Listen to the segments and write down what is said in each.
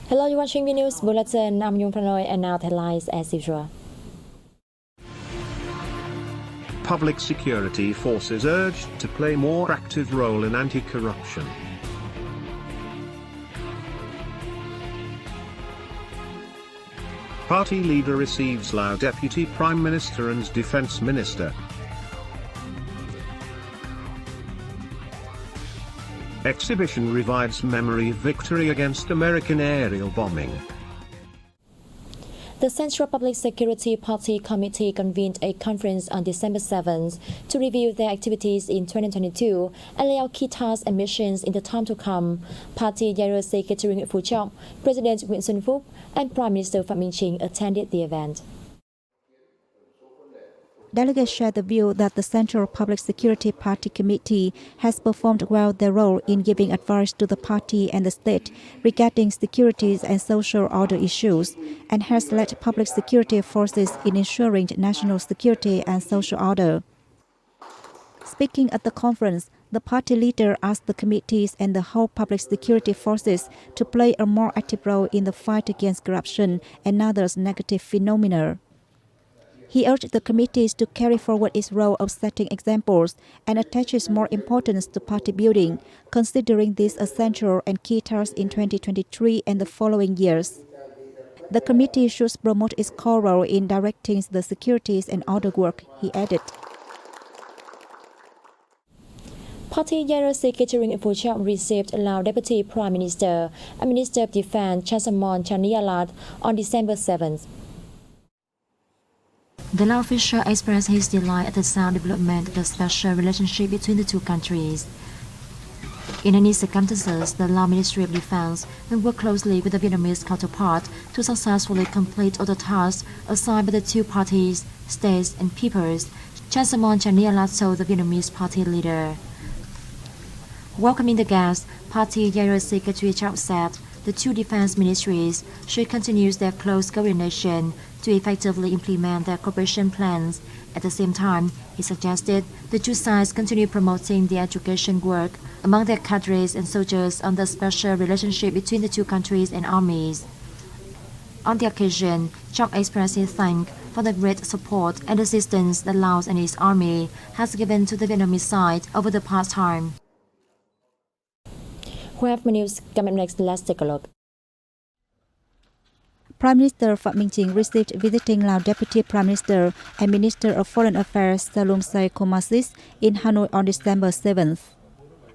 Hello, you're watching Vnews Bulletin. I'm Yung Pranoy and now the headlines as usual. Public security forces urged to play more active role in anti-corruption. Party leader receives Lao Deputy Prime Minister and Defence Minister. Exhibition revives memory of victory against American aerial bombing. The Central Public Security Party Committee convened a conference on December 7th to review their activities in 2022 and lay out key tasks and missions in the time to come. Party General Secretary Nguyễn Phú Trọng, President Nguyễn Xuân Phúc, and Prime Minister Phạm Minh Chính attended the event. Delegates shared the view that the Central Public Security Party Committee has performed well their role in giving advice to the party and the state regarding security and social order issues, and has led public security forces in ensuring national security and social order. Speaking at the conference, the party leader asked the committees and the whole public security forces to play a more active role in the fight against corruption and other negative phenomena. He urged the committees to carry forward its role of setting examples and attaches more importance to party building, considering this a central and key task in 2023 and the following years. The committee should promote its core role in directing the securities and order work, he added. Party General Secretary Nguyễn Phú Trọng received Lao Deputy Prime Minister and Minister of Defence Chasamon Chanialat on December 7th. The Lao official expressed his delight at the sound development of the special relationship between the two countries. In any circumstances, the Lao Ministry of Defense will work closely with the Vietnamese counterpart to successfully complete all the tasks assigned by the two parties, states, and peoples, Chasamon Chanialat told the Vietnamese party leader. Welcoming the guests, Party General Secretary Trọng said the two defense ministries should continue their close coordination to effectively implement their cooperation plans. At the same time, he suggested the two sides continue promoting the education work among their cadres and soldiers on the special relationship between the two countries and armies. On the occasion, Chok expressed his thanks for the great support and assistance that Laos and its army has given to the Vietnamese side over the past time. We have news coming next. Let's take a look. Prime Minister Phạm Minh Chính received visiting Lao Deputy Prime Minister and Minister of Foreign Affairs Salomsay Khomasis in Hanoi on December 7th.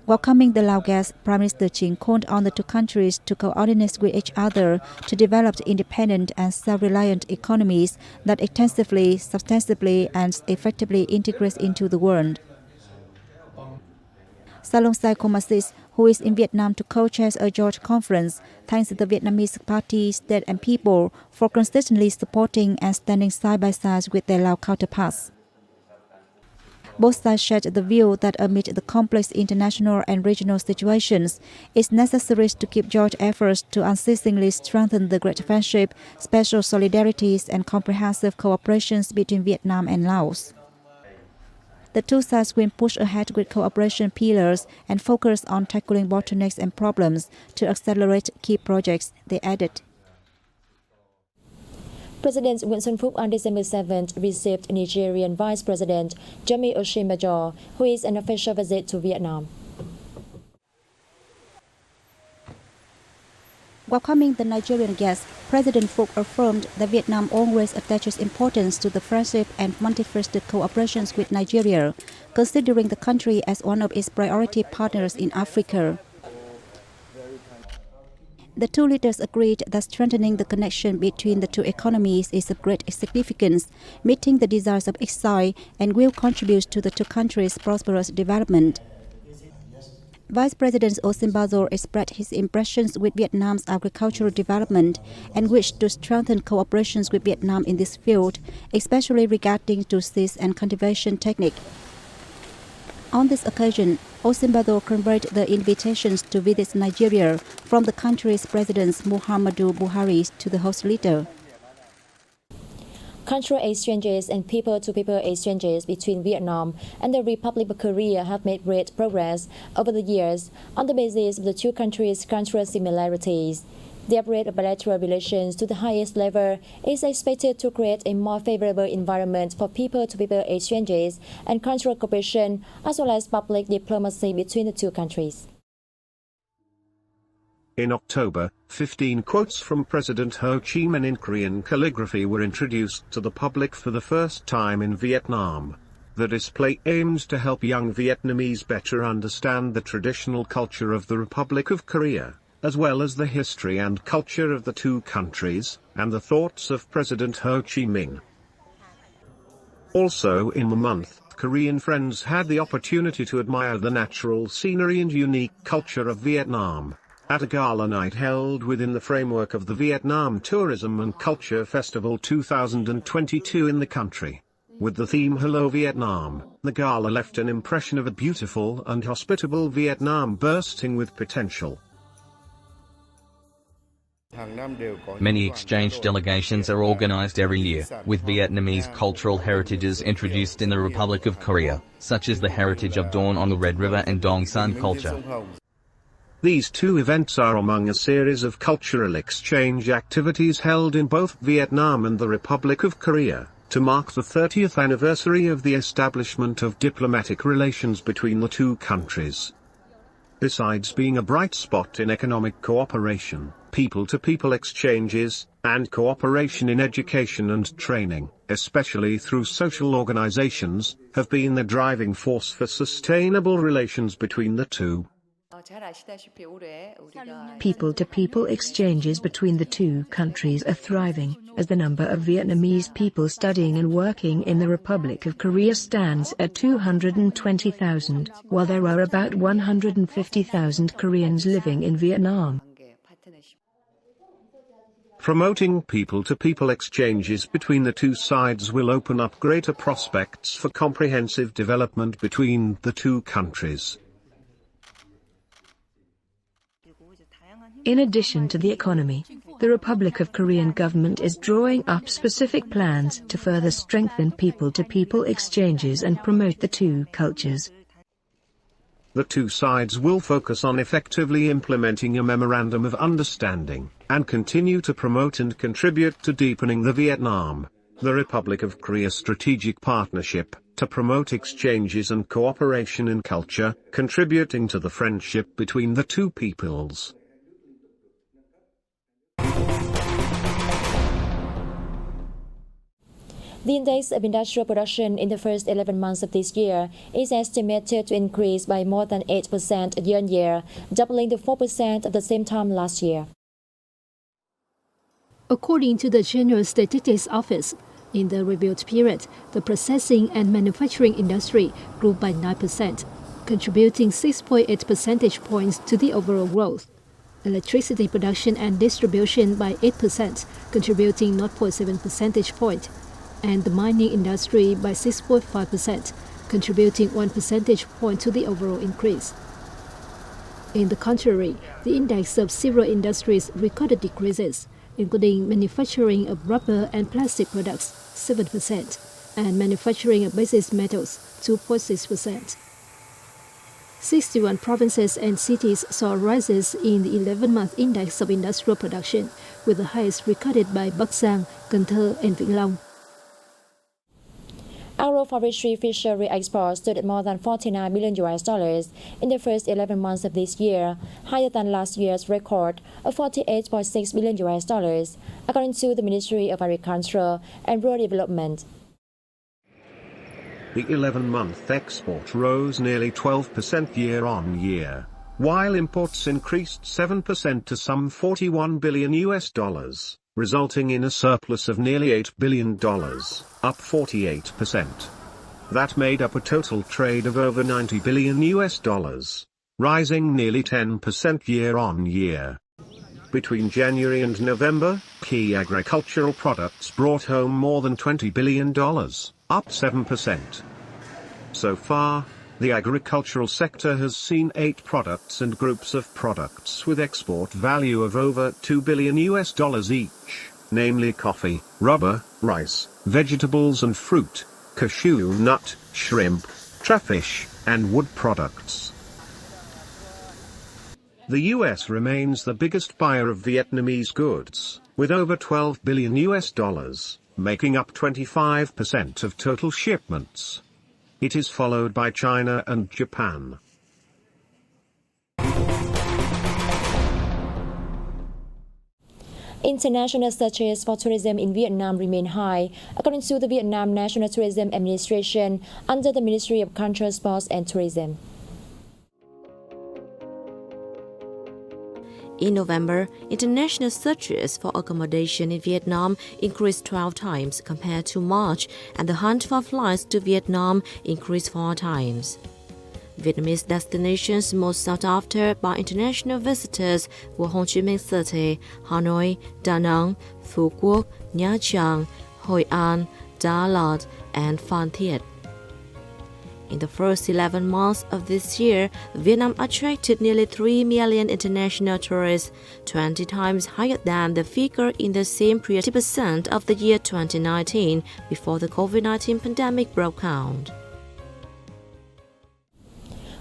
Welcoming the Lao guests, Prime Minister Chính called on the two countries to coordinate with each other to develop independent and self-reliant economies that extensively, substantively, and effectively integrate into the world. Salomsay Khomasis, who is in Vietnam to co-chair a joint conference, thanks the Vietnamese party, state and people for consistently supporting and standing side by side with their Lao counterparts. Both sides shared the view that amid the complex international and regional situations, it's necessary to keep joint efforts to unceasingly strengthen the great friendship, special solidarities and comprehensive cooperations between Vietnam and Laos. The two sides will push ahead with cooperation pillars and focus on tackling bottlenecks and problems to accelerate key projects, they added. President Nguyễn Xuân Phúc on December 7th received Nigerian Vice President Jammeh Osinbajo, who is an official visit to Vietnam. Welcoming the Nigerian guests, President Phúc affirmed that Vietnam always attaches importance to the friendship and multifaceted cooperations with Nigeria, considering the country as one of its priority partners in Africa. The two leaders agreed that strengthening the connection between the two economies is of great significance, meeting the desires of each side, and will contribute to the two countries' prosperous development. Vice President Osinbajo expressed his impressions with Vietnam's agricultural development and wished to strengthen cooperations with Vietnam in this field, especially regarding to seeds and cultivation technique. On this occasion, Osinbajo conveyed the invitations to visit Nigeria from the country's President Muhammadu Buhari to the host leader. Cultural exchanges and people-to-people exchanges between Vietnam and the Republic of Korea have made great progress over the years on the basis of the two countries' cultural similarities. The upgrade of bilateral relations to the highest level is expected to create a more favorable environment for people-to-people exchanges and cultural cooperation, as well as public diplomacy between the two countries. In October, 15 quotes from President Ho Chi Minh in Korean calligraphy were introduced to the public for the first time in Vietnam. The display aims to help young Vietnamese better understand the traditional culture of the Republic of Korea, as well as the history and culture of the two countries, and the thoughts of President Ho Chi Minh. Also in the month, Korean friends had the opportunity to admire the natural scenery and unique culture of Vietnam at a gala night held within the framework of the Vietnam Tourism and Culture Festival 2022 in the country. With the theme Hello Vietnam, the gala left an impression of a beautiful and hospitable Vietnam bursting with potential. Many exchange delegations are organized every year, with Vietnamese cultural heritages introduced in the Republic of Korea, such as the heritage of Dawn on the Red River and Dong San culture. These two events are among a series of cultural exchange activities held in both Vietnam and the Republic of Korea, to mark the 30th anniversary of the establishment of diplomatic relations between the two countries. Besides being a bright spot in economic cooperation, people-to-people exchanges, and cooperation in education and training, especially through social organizations, have been the driving force for sustainable relations between the two. People-to-people exchanges between the two countries are thriving, as the number of Vietnamese people studying and working in the Republic of Korea stands at 220,000, while there are about 150,000 Koreans living in Vietnam. Promoting people-to-people exchanges between the two sides will open up greater prospects for comprehensive development between the two countries. In addition to the economy, the Republic of Korean government is drawing up specific plans to further strengthen people-to-people exchanges and promote the two cultures. The two sides will focus on effectively implementing a memorandum of understanding, and continue to promote and contribute to deepening the the Republic of Korea strategic partnership, to promote exchanges and cooperation in culture, contributing to the friendship between the two peoples. The index of industrial production in the first 11 months of this year is estimated to increase by more than 8% year-on-year, doubling the 4% at the same time last year. According to the General Statistics Office, in the reviewed period, the processing and manufacturing industry grew by 9%, contributing 6.8 percentage points to the overall growth. Electricity production and distribution by 8%, contributing 0.7 percentage point, and the mining industry by 6.5%, contributing 1 percentage point to the overall increase. In the contrary, the index of several industries recorded decreases, including manufacturing of rubber and plastic products 7%, and manufacturing of basic metals 2.6%. 61 provinces and cities saw rises in the 11-month index of industrial production, with the highest recorded by Bắc Giang, Cần Thơ, and Vĩnh Long. Agroforestry fishery exports stood at more than $49 billion in the first 11 months of this year, higher than last year's record of $48.6 billion, according to the Ministry of Agriculture and Rural Development. The 11-month export rose nearly 12% year-on-year, while imports increased 7% to some $41 billion, resulting in a surplus of nearly $8 billion, up 48%. That made up a total trade of over $90 billion, rising nearly 10% year-on-year. Between January and November, key agricultural products brought home more than $20 billion, up 7%. So far, the agricultural sector has seen 8 products and groups of products with export value of over $2 billion each, namely coffee, rubber, rice, vegetables and fruit, cashew nut, shrimp, crayfish, and wood products. The US remains the biggest buyer of Vietnamese goods, with over $12 billion, making up 25% of total shipments. It is followed by China and Japan. International searches for tourism in Vietnam remain high, according to the Vietnam National Tourism Administration under the Ministry of Culture, Sports and Tourism. In November, international searches for accommodation in Vietnam increased 12 times compared to March, and the hunt for flights to Vietnam increased 4 times. Vietnamese destinations most sought after by international visitors were Ho Chi Minh City, Hanoi, Da Nang, Phu Quoc, Nha Trang, Hoi An, Da Lat, and Phan Thiet. In the first 11 months of this year, Vietnam attracted nearly 3 million international tourists, 20 times higher than the figure in the same period 30% of the year 2019, before the COVID-19 pandemic broke out.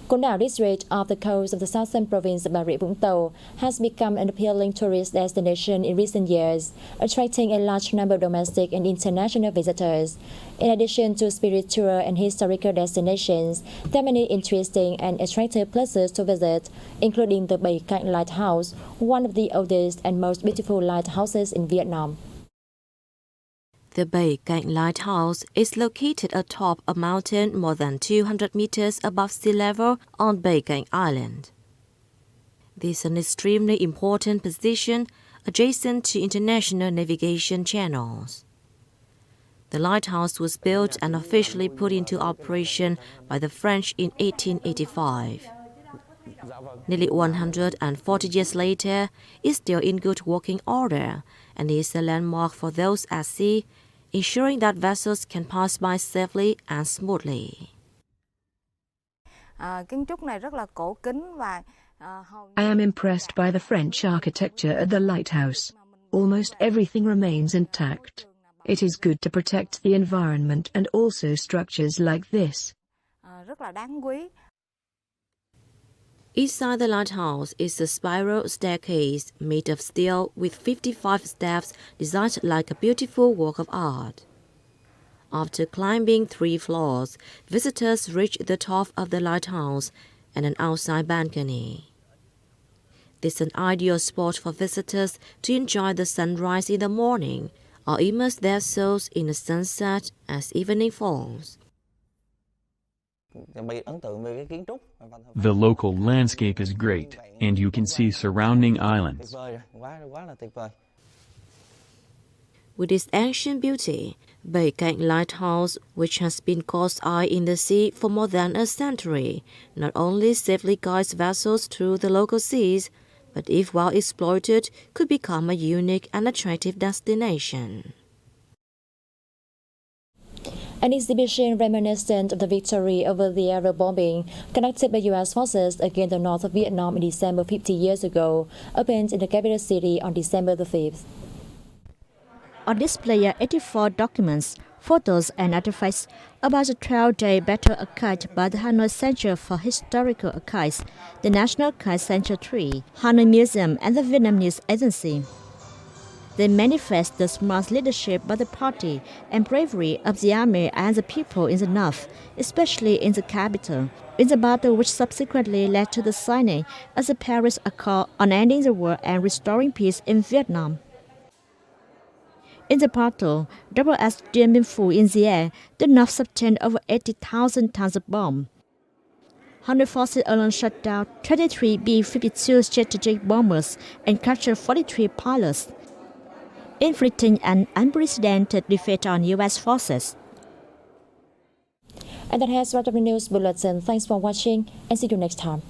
Con đảo district off the coast of the southern province of Bà Rịa Vũng Tàu has become an appealing tourist destination in recent years, attracting a large number of domestic and international visitors. In addition to spiritual and historical destinations, there are many interesting and attractive places to visit, including the Bảy Cạnh Lighthouse, one of the oldest and most beautiful lighthouses in Vietnam. The Bảy Cạnh Lighthouse is located atop a mountain more than 200 meters above sea level on Bảy Cạnh Island. This is an extremely important position adjacent to international navigation channels. The lighthouse was built and officially put into operation by the French in 1885. Nearly 140 years later, it's still in good working order and is a landmark for those at sea, ensuring that vessels can pass by safely and smoothly. I am impressed by the French architecture at the lighthouse. Almost everything remains intact. It is good to protect the environment and also structures like this. Inside the lighthouse is a spiral staircase made of steel with 55 steps designed like a beautiful work of art. After climbing 3 floors, visitors reach the top of the lighthouse and an outside balcony. This is an ideal spot for visitors to enjoy the sunrise in the morning or immerse their souls in the sunset as evening falls. The local landscape is great, and you can see surrounding islands. With its ancient beauty, Bảy Cạnh Lighthouse, which has been cast eye in the sea for more than a century, not only safely guides vessels through the local seas, but if well exploited, could become a unique and attractive destination. An exhibition reminiscent of the victory over the aerial bombing conducted by U.S. forces against the north of Vietnam in December 50 years ago opened in the capital city on December the 5th. On display are 84 documents, photos and artifacts about the 12-day battle archived by the Hanoi Center for Historical Archives, the National Archives Center 3, Hanoi Museum and the Vietnam News Agency. They manifest the smart leadership by the party and bravery of the army and the people in the north, especially in the capital, in the battle which subsequently led to the signing of the Paris Accord on ending the war and restoring peace in Vietnam. In the battle, as Dien Bien Phu in the air, the North sustained over 80,000 tons of bomb. Hanoi forces alone shot down 23 B-52 strategic bombers and captured 43 pilots, inflicting an unprecedented defeat on U.S. forces. And that has wrapped up the news bulletin. Thanks for watching and see you next time.